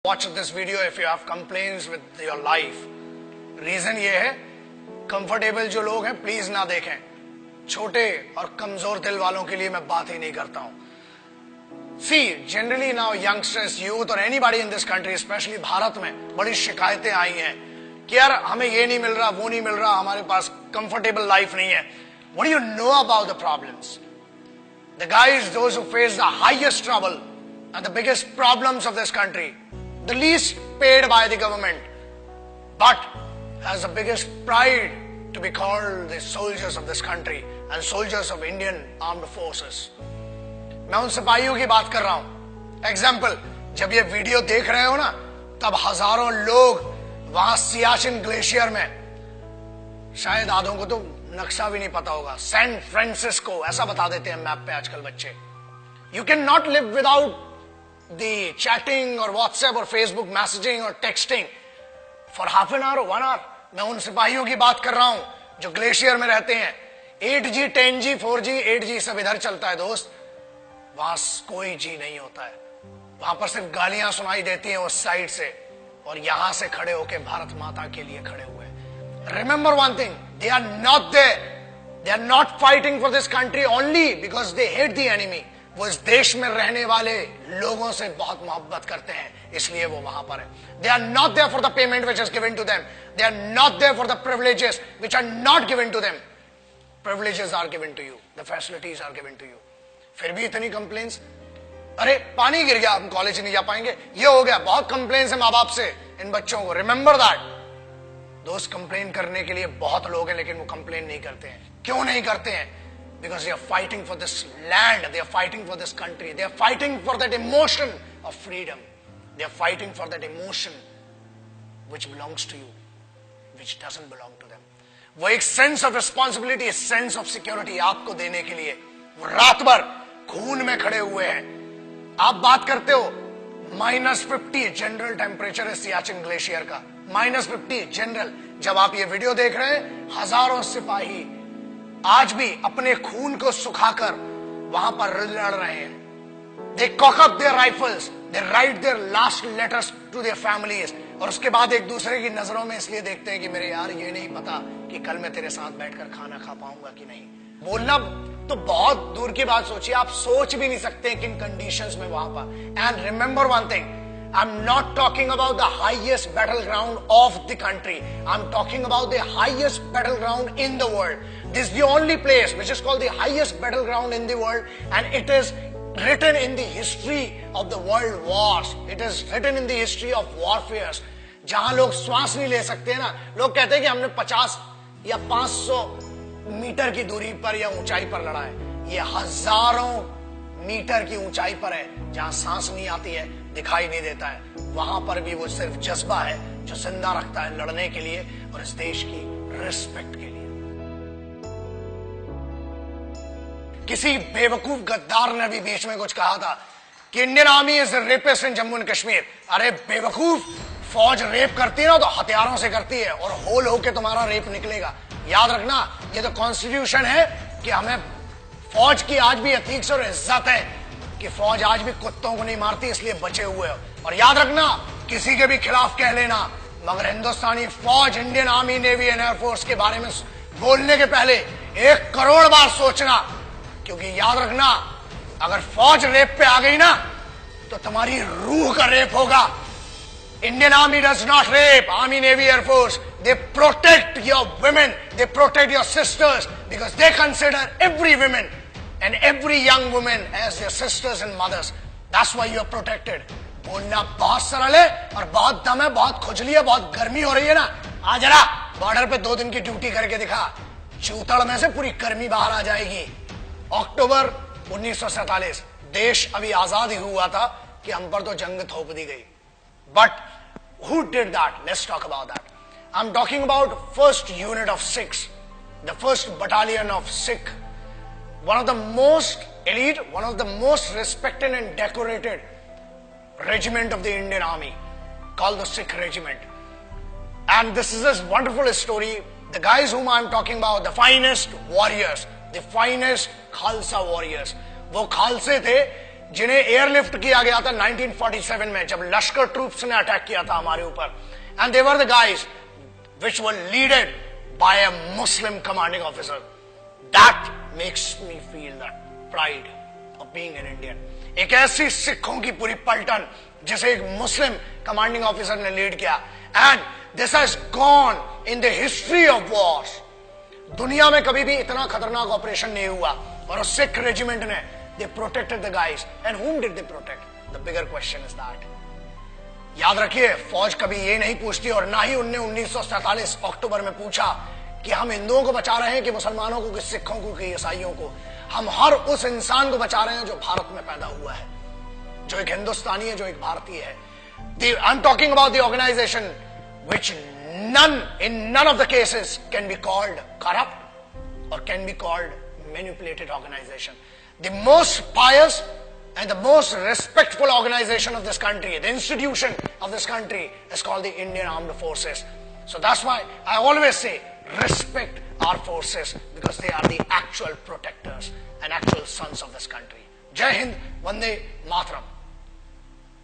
Watch this video if you have complaints with your life. Reason ये है, comfortable जो लोग हैं प्लीज ना देखें. छोटे और कमजोर दिल वालों के लिए मैं बात ही नहीं करता हूं. See, generally now youngsters, youth or anybody in this country, especially Bharat में बड़ी शिकायतें आई हैं कि यार हमें ये नहीं मिल रहा, वो नहीं मिल रहा, हमारे पास कंफर्टेबल लाइफ नहीं है. What do you know about the problems? The guys, those who face the highest trouble and the biggest problems of this country, the least paid by the government, but has the biggest pride to be called the soldiers of this country and soldiers of Indian armed forces. मैं उन सिपाहियों की बात कर रहा हूं. Example, जब ये वीडियो देख रहे हो ना, तब हजारों लोग वहां सियाचिन ग्लेशियर में, शायद आधों को तो नक्शा भी नहीं पता होगा, सैन फ्रांसिस्को ऐसा बता देते हैं मैप पे आजकल बच्चे. You can not live without the chatting or WhatsApp or Facebook messaging or texting for half an hour or 1 hour. मैं उन सिपाहियों की बात कर रहा हूं जो ग्लेशियर में रहते हैं. 8G, 10G, 4G, 8G सब इधर चलता है दोस्त. वहां कोई जी नहीं होता है. वहां पर सिर्फ गालियां सुनाई देती हैं उस साइड से, और यहां से खड़े होके भारत माता के लिए खड़े हुए. Remember one thing, they are not there. They are not fighting for this country only because they hate the enemy. वो इस देश में रहने वाले लोगों से बहुत मोहब्बत करते हैं, इसलिए वो वहां पर है. They are not there for the payment which is given to them. They are not there for the privileges which are not given to them. Privileges are given to you. The facilities are given to you. फिर भी इतनी complains. अरे पानी गिर गया, हम college नहीं जा पाएंगे, ये हो गया. बहुत कंप्लेन्स है माँ बाप से इन बच्चों को. Remember that. दोस्त, कंप्लेन करने के लिए बहुत लोग हैं, लेकिन वो कंप्लेन नहीं करते हैं. क्यों नहीं करते हैं? Because they are fighting for this land, they are fighting for this country, they are fighting for that emotion of freedom. They are fighting for that emotion which belongs to you, which doesn't belong to them. वो एक sense of responsibility, sense of security आपको देने के लिए वो रात भर खून में खड़े हुए हैं. आप बात करते हो -50 जनरल टेम्परेचर है सियाचिन ग्लेशियर का. -50 जनरल. जब आप ये वीडियो देख रहे हैं, हजारों सिपाही आज भी अपने खून को सुखाकर वहां पर लड़ रहे हैं. They cock up their rifles, they write their last letters to their families, और उसके बाद एक दूसरे की नजरों में इसलिए देखते हैं कि मेरे यार ये नहीं पता कि कल मैं तेरे साथ बैठकर खाना खा पाऊंगा कि नहीं. बोलना तो बहुत दूर की बात सोचिए, आप सोच भी नहीं सकते किन कंडीशंस में वहां पर. And remember one thing, I'm not talking about the highest battleground of the country. I'm talking about the highest battleground in the world. This is the only place which is called the highest battleground in the world, and it is written in the history of the world wars. It is written in the history of warfares. जहां लोग श्वास नहीं ले सकते ना, लोग कहते हैं कि हमने 50 या 500 मीटर की दूरी पर या ऊंचाई पर लड़ा है. ये हजारों मीटर की ऊंचाई पर है, जहां सांस नहीं आती है, दिखाई नहीं देता है. वहां पर भी वो सिर्फ जज्बा है जो जिंदा रखता है लड़ने के लिए और इस देश की रिस्पेक्ट के लिए. किसी बेवकूफ गद्दार ने भी बीच में कुछ कहा था कि Indian army is rapist in Jammu and Kashmir. अरे बेवकूफ, फौज रेप करती है ना तो हथियारों से करती है, और होल होके तुम्हारा रेप निकलेगा. याद रखना, ये तो कॉन्स्टिट्यूशन है कि हमें फौज की आज भी एथिक्स और इज्जत है कि फौज आज भी कुत्तों को नहीं मारती, इसलिए बचे हुए हो. और याद रखना, किसी के भी खिलाफ कह लेना, मगर हिंदुस्तानी फौज, Indian army, navy and air force के बारे में बोलने के पहले 1 करोड़ बार सोचना, क्योंकि याद रखना, अगर फौज रेप पे आ गई ना तो तुम्हारी रूह का रेप होगा. Indian army does not rape. Army, navy, air force, they protect your women, they protect your sisters, because they consider every woman and every young woman as their sisters and mothers. That's why you are protected. बोलना बहुत सरल है और बहुत दम है, बहुत खुजली है, बहुत गर्मी हो रही है ना. आ जरा बॉर्डर पे 2 दिन की ड्यूटी करके दिखा, चूतड़ में से पूरी गर्मी बाहर आ जाएगी. अक्टूबर 1947 देश अभी आजाद ही हुआ था कि हम पर तो जंग थोप दी गई. But who did that? Let's talk about that. I'm talking about first unit of Sikhs, the first battalion of Sikh, one of the most elite, one of the most respected and decorated regiment of the Indian Army, called the Sikh Regiment. And this is a wonderful story. The guys whom I'm talking about, the finest warriors, the finest Khalsa warriors, वो खालसे थे जिन्हें airlift किया गया था 1947 में, जब लश्कर troops ने attack किया था हमारे ऊपर, and they were the guys which were leaded by a Muslim commanding officer. That makes me feel that pride of being an Indian. एक ऐसी सिखों की पूरी पलटन जिसे एक मुस्लिम कमांडिंग ऑफिसर ने लीड किया, and this has gone in the history of wars. दुनिया में कभी भी इतना खतरनाक ऑपरेशन नहीं हुआ, और उस सिख रेजिमेंट ने they protected the guys. And whom did they protect? The bigger question is that. याद रखिए, फौज कभी ये नहीं पूछती, और ना ही उनने 1947 अक्टूबर में पूछा कि हम हिंदुओं को बचा रहे हैं कि मुसलमानों को, कि सिखों को, कि ईसाइयों को. हम हर उस इंसान को बचा रहे हैं जो भारत में पैदा हुआ है, जो एक हिंदुस्तानी है, जो एक भारतीय है. I am talking about the organisation which in none of the cases can be called corrupt or can be called manipulated organization. The most pious and the most respectful organization of this country, the institution of this country, is called the Indian Armed Forces. So that's why I always say respect our forces, because they are the actual protectors and actual sons of this country. Jai Hind, Vande Mataram.